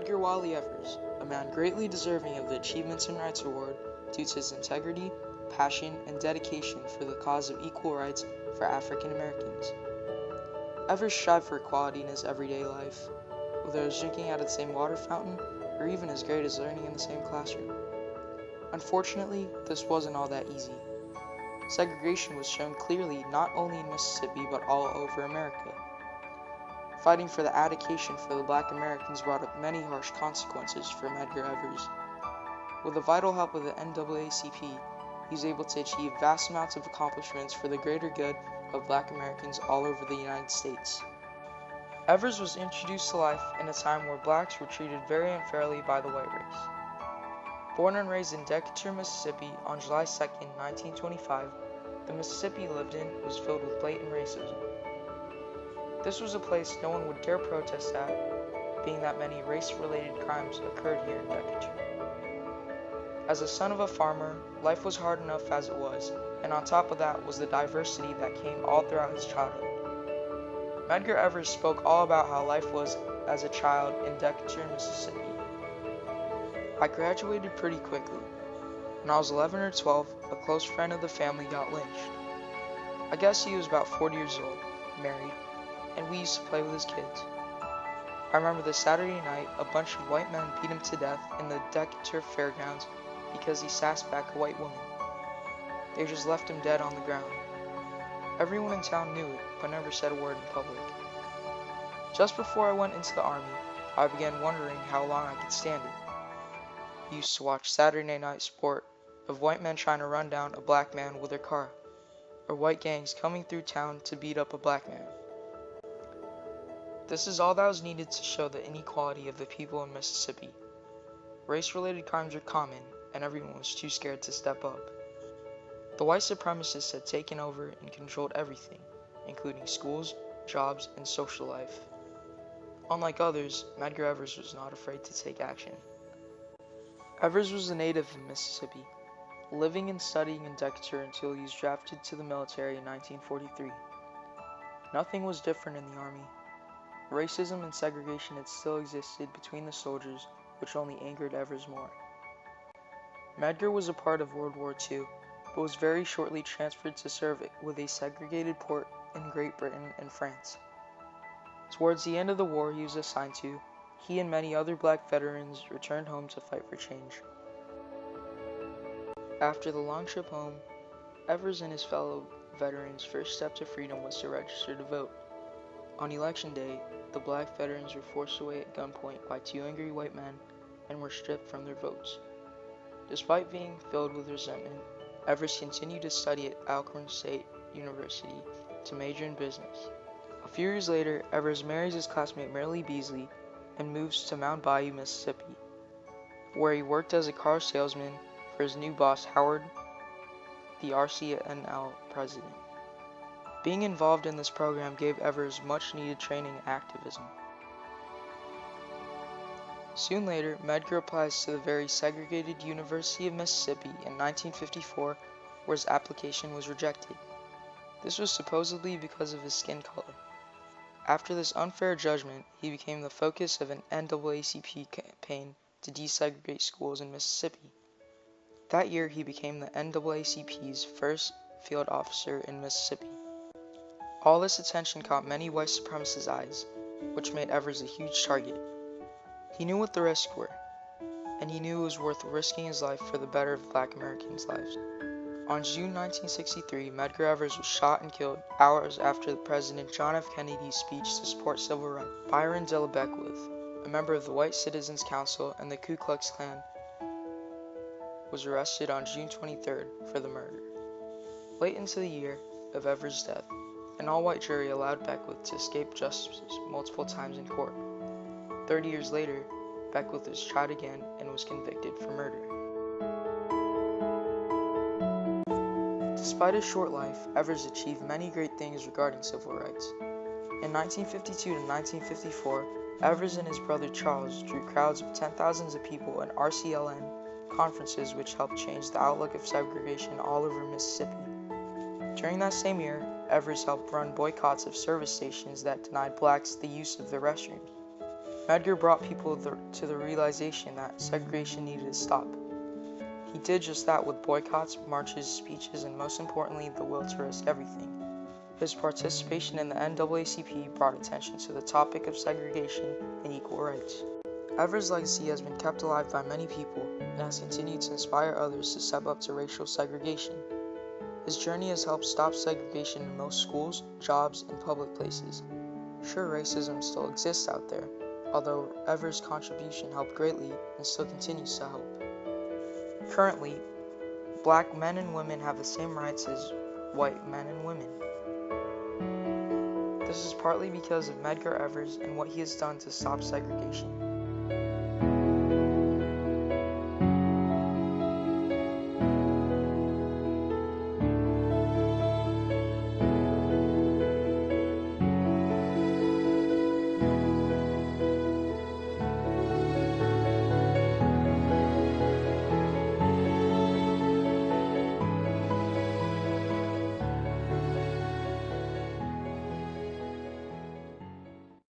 Medgar Evers, a man greatly deserving of the Achievements in Rights Award due to his integrity, passion, and dedication for the cause of equal rights for African Americans. Evers strived for equality in his everyday life, whether it was drinking out of the same water fountain or even as great as learning in the same classroom. Unfortunately, this wasn't all that easy. Segregation was shown clearly not only in Mississippi but all over America. Fighting for the advocation for the Black Americans brought up many harsh consequences for Medgar Evers. With the vital help of the NAACP, he was able to achieve vast amounts of accomplishments for the greater good of Black Americans all over the United States. Evers was introduced to life in a time where blacks were treated very unfairly by the white race. Born and raised in Decatur, Mississippi on July 2, 1925, the Mississippi he lived in was filled with blatant racism. This was a place no one would dare protest at, being that many race-related crimes occurred here in Decatur. As a son of a farmer, life was hard enough as it was, and on top of that was the diversity that came all throughout his childhood. Medgar Evers spoke all about how life was as a child in Decatur, Mississippi. I graduated pretty quickly. When I was 11 or 12, a close friend of the family got lynched. I guess he was about 40 years old, married, and we used to play with his kids. I remember the Saturday night, a bunch of white men beat him to death in the Decatur fairgrounds because he sassed back a white woman. They just left him dead on the ground. Everyone in town knew it, but never said a word in public. Just before I went into the army, I began wondering how long I could stand it. I used to watch Saturday night sport of white men trying to run down a black man with their car, or white gangs coming through town to beat up a black man. This is all that was needed to show the inequality of the people in Mississippi. Race-related crimes were common, and everyone was too scared to step up. The white supremacists had taken over and controlled everything, including schools, jobs, and social life. Unlike others, Medgar Evers was not afraid to take action. Evers was a native of Mississippi, living and studying in Decatur until he was drafted to the military in 1943. Nothing was different in the army. Racism and segregation had still existed between the soldiers, which only angered Evers more. Medgar was a part of World War II, but was very shortly transferred to serve with a segregated port in Great Britain and France. Towards the end of the war he was assigned to, he and many other black veterans returned home to fight for change. After the long trip home, Evers and his fellow veterans' first step to freedom was to register to vote. On election day, the black veterans were forced away at gunpoint by two angry white men and were stripped from their votes. Despite being filled with resentment, Evers continued to study at Alcorn State University to major in business. A few years later, Evers marries his classmate Marilee Beasley and moves to Mount Bayou, Mississippi, where he worked as a car salesman for his new boss Howard, the RCNL president. Being involved in this program gave Evers much needed training in activism. Soon later, Medgar applies to the very segregated University of Mississippi in 1954, where his application was rejected. This was supposedly because of his skin color. After this unfair judgment, he became the focus of an NAACP campaign to desegregate schools in Mississippi. That year, he became the NAACP's first field officer in Mississippi. All this attention caught many white supremacists' eyes, which made Evers a huge target. He knew what the risks were, and he knew it was worth risking his life for the better of Black Americans' lives. On June 1963, Medgar Evers was shot and killed hours after the President John F. Kennedy's speech to support civil rights. Byron Dilla Beckwith, a member of the White Citizens Council and the Ku Klux Klan, was arrested on June 23rd for the murder. Late into the year of Evers' death, an all-white jury allowed Beckwith to escape justice multiple times in court. 30 years later, Beckwith was tried again and was convicted for murder. Despite his short life, Evers achieved many great things regarding civil rights. In 1952 to 1954, Evers and his brother Charles drew crowds of 10,000s of people in RCLN conferences which helped change the outlook of segregation all over Mississippi. During that same year, Evers helped run boycotts of service stations that denied blacks the use of their restrooms. Medgar brought people to the realization that segregation needed to stop. He did just that with boycotts, marches, speeches, and most importantly, the will to risk everything. His participation in the NAACP brought attention to the topic of segregation and equal rights. Evers' legacy has been kept alive by many people and has continued to inspire others to step up to racial segregation. His journey has helped stop segregation in most schools, jobs, and public places. Sure, racism still exists out there, although Evers' contribution helped greatly and still continues to help. Currently, black men and women have the same rights as white men and women. This is partly because of Medgar Evers and what he has done to stop segregation.